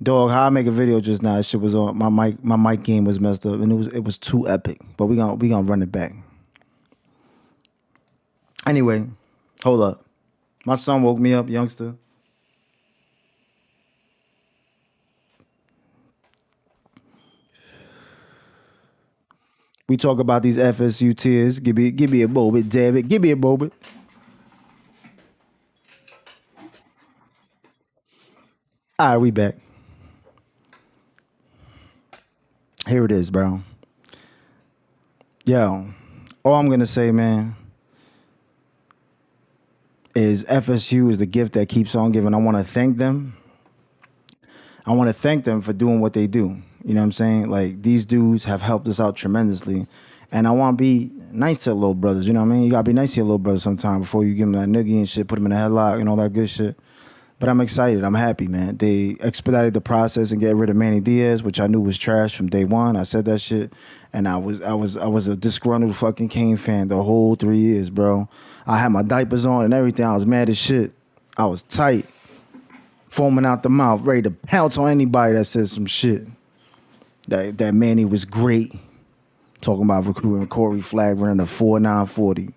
Dog, how I make a video just now? That shit was on my mic. My mic game was messed up, and it was too epic. But we gonna run it back. Anyway, hold up. My son woke me up, youngster. We talk about these FSU tears. Give me a moment, damn it. Give me a moment. All right, we back. Here it is, bro. Yo, all I'm gonna say, man, is FSU is the gift that keeps on giving. I want to thank them. I want to thank them for doing what they do. You know what I'm saying? Like, these dudes have helped us out tremendously. And I want to be nice to little brothers. You know what I mean? You got to be nice to your little brother sometime before you give them that noogie and shit, put them in a headlock and all that good shit. But I'm excited. I'm happy, man. They expedited the process and get rid of Manny Diaz, which I knew was trash from day one. I said that shit. And I was a disgruntled fucking Kane fan the whole 3 years, bro. I had my diapers on and everything. I was mad as shit. I was tight. Foaming out the mouth, ready to pounce on anybody that says some shit. That Manny was great. Talking about recruiting Corey Flagg running a 4.940.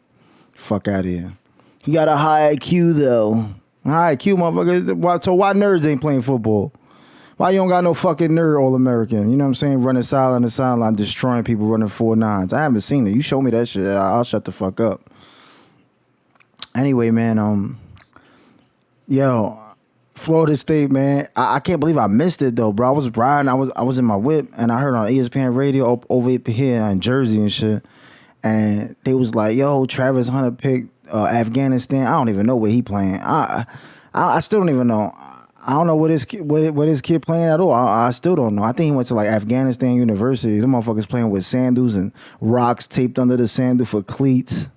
Fuck out of here. He got a high IQ though. High IQ, motherfucker. So why nerds ain't playing football? Why you don't got no fucking nerd All-American? You know what I'm saying? Running sideline to sideline, destroying people running 4.9s. I haven't seen it. You show me that shit, I'll shut the fuck up. Anyway, man, yo, Florida State, man. I can't believe I missed it though, bro. I was riding, I was in my whip, and I heard on ESPN radio over here in Jersey and shit, and they was like, "Yo, Travis Hunter picked Afghanistan." I don't even know where he playing. I still don't even know. I don't know what his kid playing at all. I still don't know. I think he went to like Afghanistan University. Them motherfuckers playing with sandals and rocks taped under the sandal for cleats.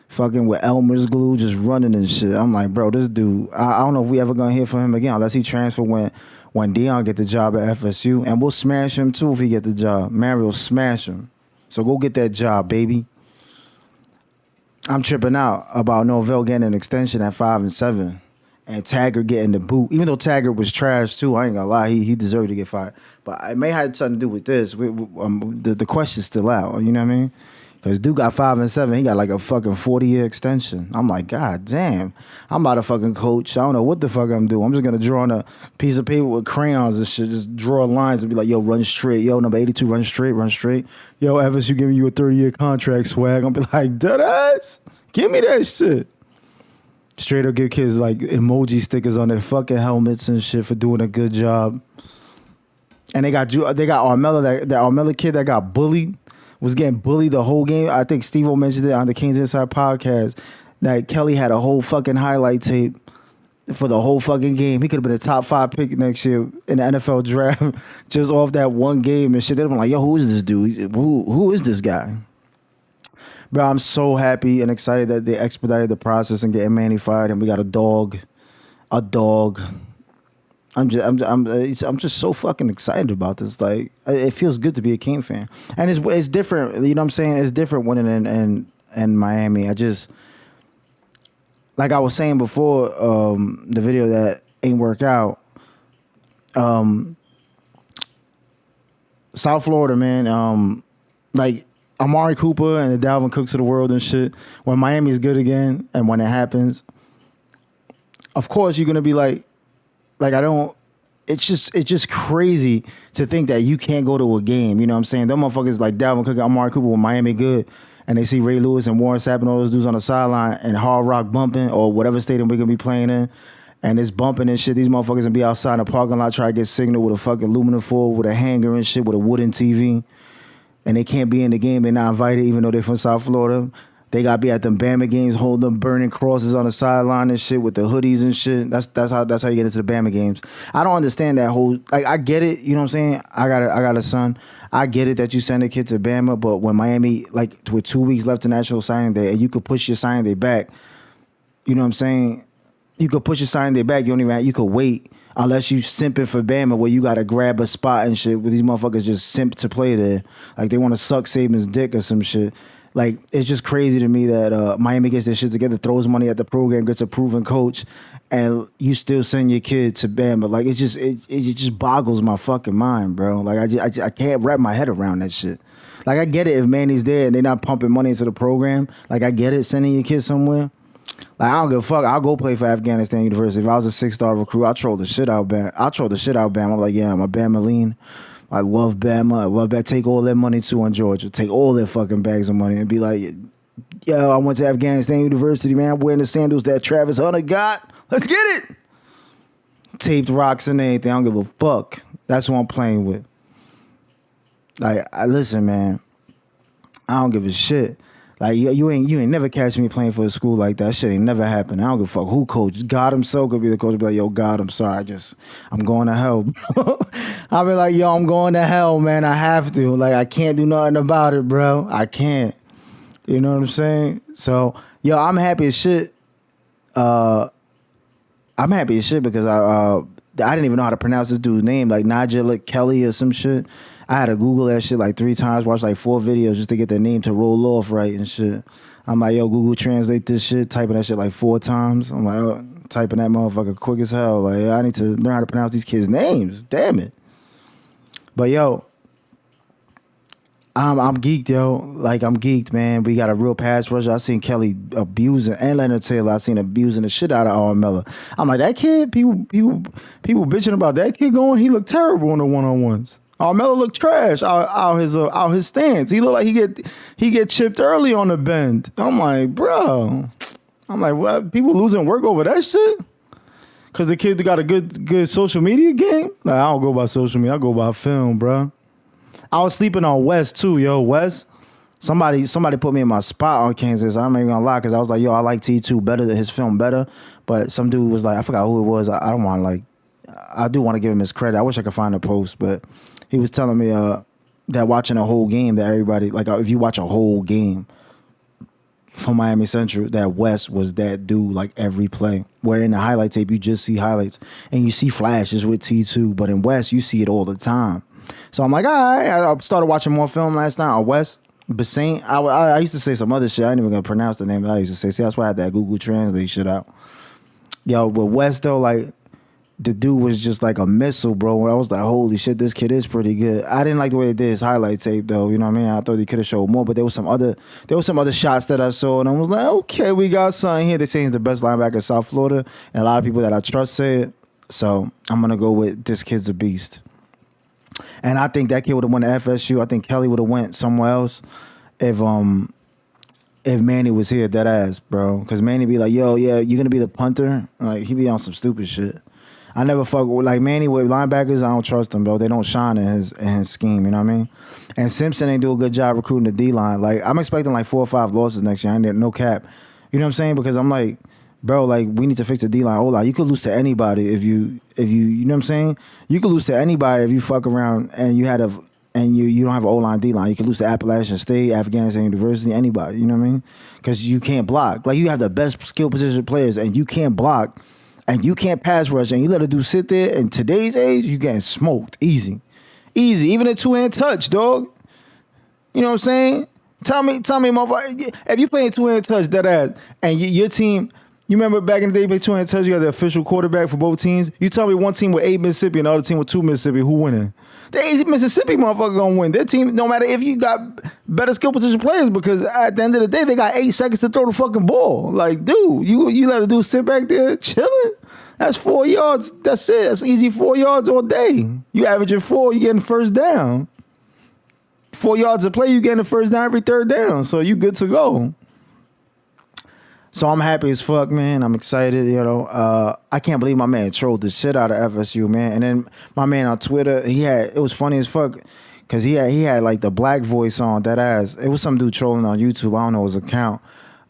Fucking with Elmer's glue, just running and shit. I'm like, bro, this dude, I don't know if we ever gonna hear from him again unless he transfer when Dion get the job at FSU. And we'll smash him too if he get the job. Mary will smash him. So go get that job, baby. I'm tripping out about Norvell getting an extension at 5 and 7. And Taggart getting the boot. Even though Taggart was trash too, I ain't gonna lie, he deserved to get fired. But it may have something to do with this. The question's still out, you know what I mean? Because dude got 5 and 7. He got like a fucking 40-year extension. I'm like, God damn. I'm about to fucking coach. I don't know what the fuck I'm doing. I'm just going to draw on a piece of paper with crayons and shit. Just draw lines and be like, yo, run straight. Yo, number 82, run straight, run straight. Yo, FSU giving you a 30-year contract, swag. I'm be like, deadass. Give me that shit. Straight up give kids like emoji stickers on their fucking helmets and shit for doing a good job. And they got Armella, that Armella kid that got bullied. Was getting bullied the whole game. I think Steve-O mentioned it on the Kings Inside podcast that Kelly had a whole fucking highlight tape for the whole fucking game. He could have been a top 5 pick next year in the NFL draft just off that one game and shit. They'd been like, yo, who is this dude? Who is this guy? Bro, I'm so happy and excited that they expedited the process and getting Manny fired, and we got a dog. I'm just so fucking excited about this. Like, it feels good to be a King fan, and it's different. You know what I'm saying? It's different winning in Miami. I just, like I was saying before, the video that ain't work out. South Florida, man. Like Amari Cooper and the Dalvin Cooks of the world and shit. When Miami's good again, and when it happens, of course you're gonna be like I don't. It's just crazy to think that you can't go to a game. You know what I'm saying? Them motherfuckers like Dalvin Cook and Amari Cooper when Miami good, and they see Ray Lewis and Warren Sapp and all those dudes on the sideline and Hard Rock bumping or whatever stadium we're gonna be playing in, and it's bumping and shit. These motherfuckers gonna be outside in the parking lot trying to get signal with a fucking aluminum foil with a hanger and shit with a wooden TV, and they can't be in the game. They're not invited even though they're from South Florida. They gotta be at them Bama games, holding them burning crosses on the sideline and shit with the hoodies and shit. That's how you get into the Bama games. I don't understand that whole, like, I get it, you know what I'm saying? I got a son. I get it that you send a kid to Bama, but when Miami, like with 2 weeks left to National Signing Day, and you could push your signing day back, you know what I'm saying? You could push your signing day back. You could wait unless you simping for Bama where you gotta grab a spot and shit where these motherfuckers just simp to play there. Like they want to suck Saban's dick or some shit. Like, it's just crazy to me that Miami gets their shit together, throws money at the program, gets a proven coach, and you still send your kid to Bama. Like, it just boggles my fucking mind, bro. Like, I can't wrap my head around that shit. Like, I get it if Manny's there and they're not pumping money into the program. Like, I get it, sending your kid somewhere. Like, I don't give a fuck. I'll go play for Afghanistan University. If I was a 6-star recruit, I'll troll the shit out Bama. I'm like, yeah, I'm a Bama lean. I love Bama. I love that. Take all their money too in Georgia. Take all their fucking bags of money and be like, yo, I went to Afghanistan University, man. I'm wearing the sandals that Travis Hunter got. Let's get it. Taped rocks and anything. I don't give a fuck. That's what I'm playing with. Like, listen, man. I don't give a shit. Like, you ain't never catch me playing for a school like that. Shit ain't never happened. I don't give a fuck who coach. God himself could be the coach. Be like, yo, God, I'm sorry. I'm going to hell. I'll be like, yo, I'm going to hell, man. I have to. Like, I can't do nothing about it, bro. I can't. You know what I'm saying? So, yo, I'm happy as shit. I'm happy as shit because I didn't even know how to pronounce this dude's name, like Nigel Kelly or some shit. I had to Google that shit like 3 times, watch like 4 videos just to get the name to roll off right and shit. I'm like, yo, Google translate this shit, typing that shit like 4 times. I'm like, oh, typing that motherfucker quick as hell. Like, I need to learn how to pronounce these kids' names. Damn it. But yo, I'm geeked, yo. Like, I'm geeked, man. We got a real pass rusher. I seen Kelly abusing, and Leonard Taylor. I seen abusing the shit out of Owen Miller. I'm like, that kid. People bitching about that kid going. He looked terrible in the one-on-ones. Owen Miller looked trash out his stance. He looked like he get chipped early on the bend. I'm like, bro. I'm like, what? People losing work over that shit? Cause the kid got a good social media game. Like, I don't go by social media. I go by film, bro. I was sleeping on West too, yo. West. Somebody put me in my spot on Kansas. I'm not even gonna lie, cause I was like, yo, I like T2 better, his film better. But some dude was like, I forgot who it was. I don't want to like, I do want to give him his credit. I wish I could find a post, but he was telling me that watching a whole game, that everybody, like, if you watch a whole game from Miami Central, that West was that dude like every play. Where in the highlight tape you just see highlights and you see flashes with T2, but in West you see it all the time. So I'm like, all right. I started watching more film last night on West. Bassine. I used to say some other shit. I ain't even gonna pronounce the name that I used to say. See, that's why I had that Google Translate shit out. Yo, with West though, like, the dude was just like a missile, bro. I was like, holy shit, this kid is pretty good. I didn't like the way they did his highlight tape though. You know what I mean? I thought he could have showed more, but there was some other shots that I saw, and I was like, okay, we got something here. They say he's the best linebacker in South Florida, and a lot of people that I trust say it. So I'm gonna go with this kid's a beast. And I think that kid would have went to FSU. I think Kelly would have went somewhere else if Manny was here, dead ass, bro. Because Manny be like, yo, yeah, you gonna be the punter? Like, he be on some stupid shit. I never fuck with, like, Manny with linebackers. I don't trust them, bro. They don't shine in his scheme. You know what I mean? And Simpson ain't do a good job recruiting the D line. Like, I'm expecting like 4 or 5 losses next year. I ain't no cap. You know what I'm saying? Because I'm like, bro, like, we need to fix the D line. Hold on, you could lose to anybody if you you know what I'm saying? You could lose to anybody if you fuck around and you don't have an O-line, D-line. You can lose to Appalachian State, Afghanistan University, anybody. You know what I mean? Because you can't block. Like, you have the best skill position players, and you can't block, and you can't pass rush, and you let a dude sit there. In today's age, you getting smoked. Easy. Even a 2-hand touch, dog. You know what I'm saying? Tell me, motherfucker, if you playing 2-hand touch, that ass, and your team, you remember back in the day, you played 2-hand touch, you got the official quarterback for both teams. You tell me one team with 8 Mississippi and the other team with 2 Mississippi, who winning? The 8 Mississippi motherfucker gonna win. Their team, no matter if you got better skill position players, because at the end of the day, they got 8 seconds to throw the fucking ball. Like, dude, you let a dude sit back there chilling? That's 4 yards. That's it. That's easy 4 yards all day. You averaging 4, you getting first down. 4 yards a play, you getting the first down every third down. So you good to go. So I'm happy as fuck, man. I'm excited, you know. I can't believe my man trolled the shit out of FSU, man. And then my man on Twitter, it was funny as fuck, because he had like the black voice on, that ass. It was some dude trolling on YouTube. I don't know his account,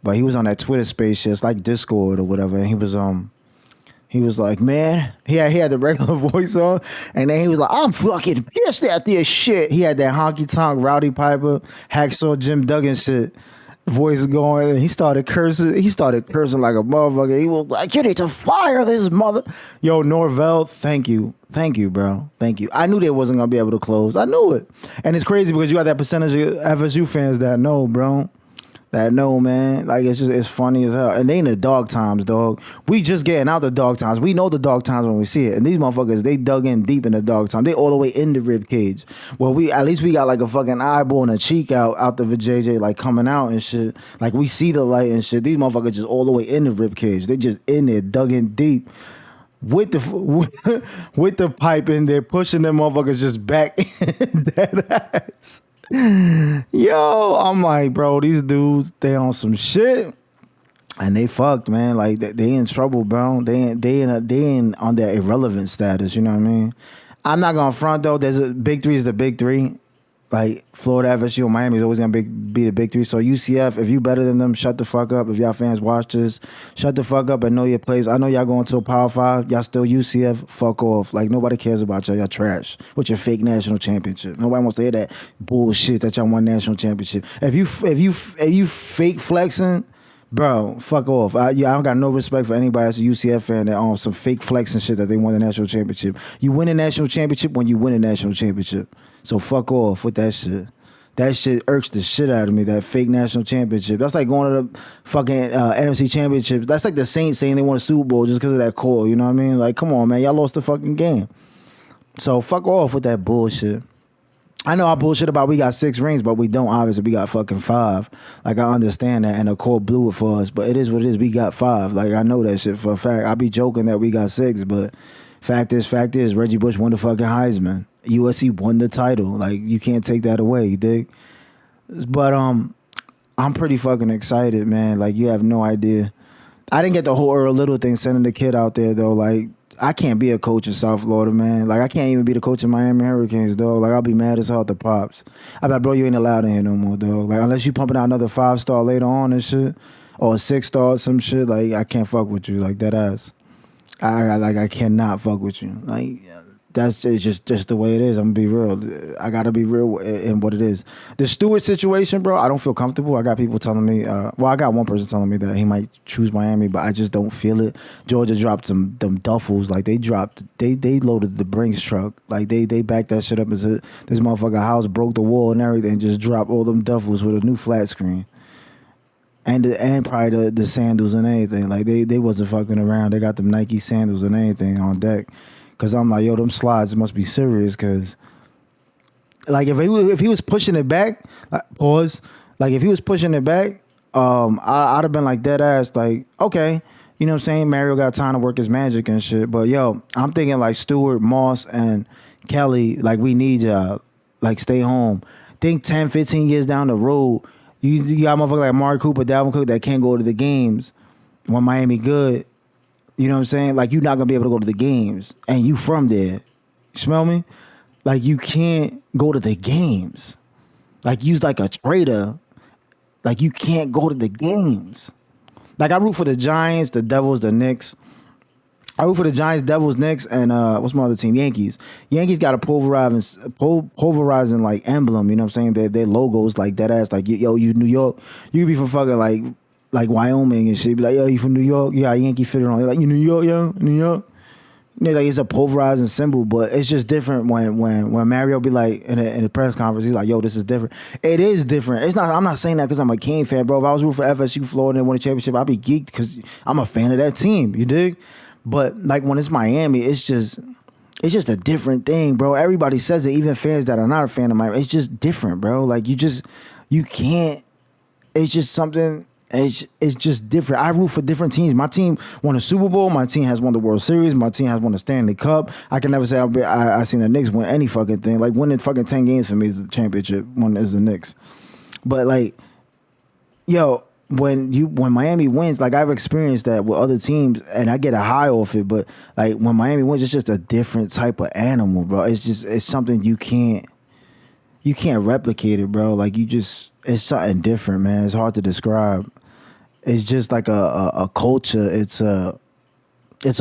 but he was on that Twitter space shit. It's like Discord or whatever. And he was like, man, he had the regular voice on, and then he was like, I'm fucking pissed at this shit. He had that honky tonk Rowdy Piper, Hacksaw Jim Duggan shit voice going, and he started cursing like a motherfucker. He was like, you need to fire this mother. Yo, Norvell, thank you, bro, thank you. I knew they wasn't gonna be able to close. I knew it. And it's crazy because you got that percentage of FSU fans that know, bro. that know, man. Like it's funny as hell. And they in the dog times, dog. We just getting out the dog times. We know the dog times when we see it. And these motherfuckers, they dug in deep in the dog time. They all the way in the rib cage. Well, we at least we got like a fucking eyeball and a cheek out the vajayjay, like coming out and shit. Like we see the light and shit. These motherfuckers just all the way in the rib cage. They just in there, dug in deep. With the with the pipe in there, pushing them motherfuckers just back in that ass. Yo, I'm like, bro, these dudes, they on some shit, and they fucked, man. Like they in trouble, bro. They in on their irrelevant status. You know what I mean? I'm not gonna front though. There's a big three is the big three. Like Florida, FSU, and Miami is always gonna be the big three. So UCF, if you better than them, shut the fuck up. If y'all fans watch this, shut the fuck up and know your place. I know y'all going to a Power 5. Y'all still UCF. Fuck off. Like nobody cares about y'all. Y'all trash with your fake national championship. Nobody wants to hear that bullshit that y'all won national championship. If you fake flexing, bro, fuck off. I don't got no respect for anybody that's a UCF fan that on some fake flexing shit that they won the national championship. You win a national championship when you win a national championship. So fuck off with that shit. That shit irks the shit out of me, that fake national championship. That's like going to the fucking NFC championship. That's like the Saints saying they won a Super Bowl just because of that call, you know what I mean? Like, come on, man. Y'all lost the fucking game. So fuck off with that bullshit. I know I bullshit about we got 6 rings, but we don't. Obviously, we got fucking 5. Like, I understand that, and the court blew it for us, but it is what it is. We got 5. Like, I know that shit for a fact. I be joking that we got 6, but fact is, Reggie Bush won the fucking Heisman. USC won the title. Like, you can't take that away, you dig? But I'm pretty fucking excited, man. Like, you have no idea. I didn't get the whole Earl Little thing sending the kid out there, though. Like, I can't be a coach in South Florida, man. Like, I can't even be the coach of Miami Hurricanes, dog. Like, I'll be mad as hell at the Pops. I bet, bro, you ain't allowed in here no more, dog. Like, unless you pumping out another 5-star later on and shit, or a 6-star or some shit, like, I can't fuck with you. Like, that ass. I cannot fuck with you. Like, that's just the way it is. I'm gonna be real. I gotta be real in what it is. The Stewart situation, bro, I don't feel comfortable. I got people telling me, I got one person telling me that he might choose Miami, but I just don't feel it. Georgia dropped them duffels. Like they loaded the Brinks truck. Like they backed that shit up as this motherfucker house broke the wall and everything, and just dropped all them duffels with a new flat screen. And probably the sandals and everything. Like they wasn't fucking around. They got them Nike sandals and everything on deck. Cause I'm like, yo, them slides must be serious. Cause like if he was pushing it back, pause. Like if he was pushing it back, I'd have been like dead ass. Like okay, you know what I'm saying? Mario got time to work his magic and shit. But yo, I'm thinking like Stewart, Moss, and Kelly. Like we need y'all. Like stay home. Think 10, 15 years down the road, you got motherfuckers like Amari Cooper, Dalvin Cook that can't go to the games when Miami good. You know what I'm saying? Like, you're not going to be able to go to the games. And you from there. You smell me? Like, you can't go to the games. Like, you's like a traitor. Like, you can't go to the games. Like, I root for the Giants, the Devils, the Knicks. I root for the Giants, Devils, Knicks, and what's my other team? Yankees. Yankees got a pulverizing like, emblem. You know what I'm saying? Their logos, like, that ass. Like, yo, you New York. You be from fucking, like Wyoming and shit. Be like, yo, you from New York? Yeah, Yankee fitted on. They're like, you New York, yo? New York? You know, like it's a pulverizing symbol, but it's just different when Mario be like in a press conference, he's like, yo, this is different. It is different. It's not. I'm not saying that because I'm a King fan, bro. If I was rooting for FSU Florida and won a championship, I'd be geeked because I'm a fan of that team. You dig? But like when it's Miami, it's just a different thing, bro. Everybody says it, even fans that are not a fan of Miami. It's just different, bro. Like you can't. It's just something. It's just different. I root for different teams. My team won a Super Bowl. My team has won the World Series. My team has won the Stanley Cup. I can never say I seen the Knicks win any fucking thing. Like winning fucking 10 games for me is the championship. One is the Knicks. But like, yo, when Miami wins, like I've experienced that with other teams, and I get a high off it. But like when Miami wins, it's just a different type of animal, bro. It's something you can't replicate it, bro. Like it's something different, man. It's hard to describe. It's just like a culture. It's a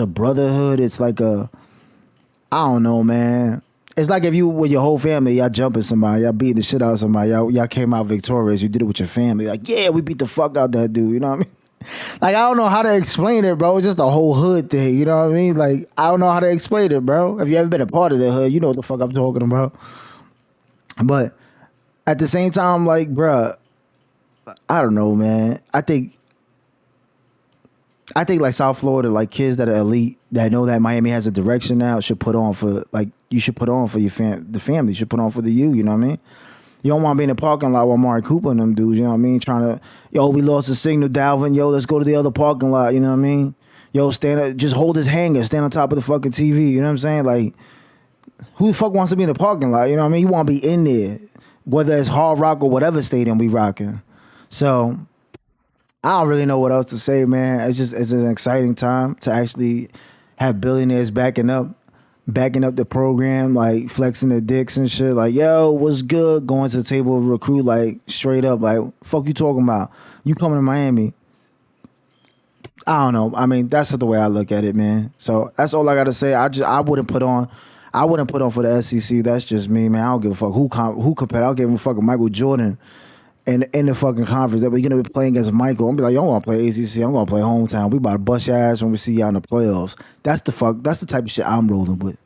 brotherhood. It's like I don't know, man. It's like if you with your whole family, y'all jumping somebody, y'all beating the shit out of somebody, y'all came out victorious. You did it with your family. Like, yeah, we beat the fuck out that dude. You know what I mean? Like, I don't know how to explain it, bro. It's just a whole hood thing. You know what I mean? Like, I don't know how to explain it, bro. If you ever been a part of the hood, you know what the fuck I'm talking about. But at the same time, like, bruh, I don't know, man. I think like South Florida, like kids that are elite that know that Miami has a direction now should put on for like you should put on for your the family. You should put on for the you. You know what I mean? You don't want to be in the parking lot with Amari Cooper and them dudes. You know what I mean? Trying to yo, we lost the signal, Dalvin. Yo, let's go to the other parking lot. You know what I mean? Yo, stand up, just hold his hanger, stand on top of the fucking TV. You know what I'm saying? Like, who the fuck wants to be in the parking lot? You know what I mean? You want to be in there, whether it's Hard Rock or whatever stadium we rocking. So I don't really know what else to say, man. It's an exciting time to actually have billionaires backing up the program, like flexing their dicks and shit. Like, yo, what's good? Going to the table with recruit, like straight up, like, fuck you talking about? You coming to Miami? I don't know. I mean, that's the way I look at it, man. So that's all I got to say. I wouldn't put on. I wouldn't put on for the SEC. That's just me, man. I don't give a fuck who compare. I don't give a fuck with Michael Jordan in the fucking conference that we're gonna be playing against Michael. I'm be like, yo, I want to play ACC. I'm gonna play hometown. We about to bust your ass when we see y'all in the playoffs. That's the type of shit I'm rolling with.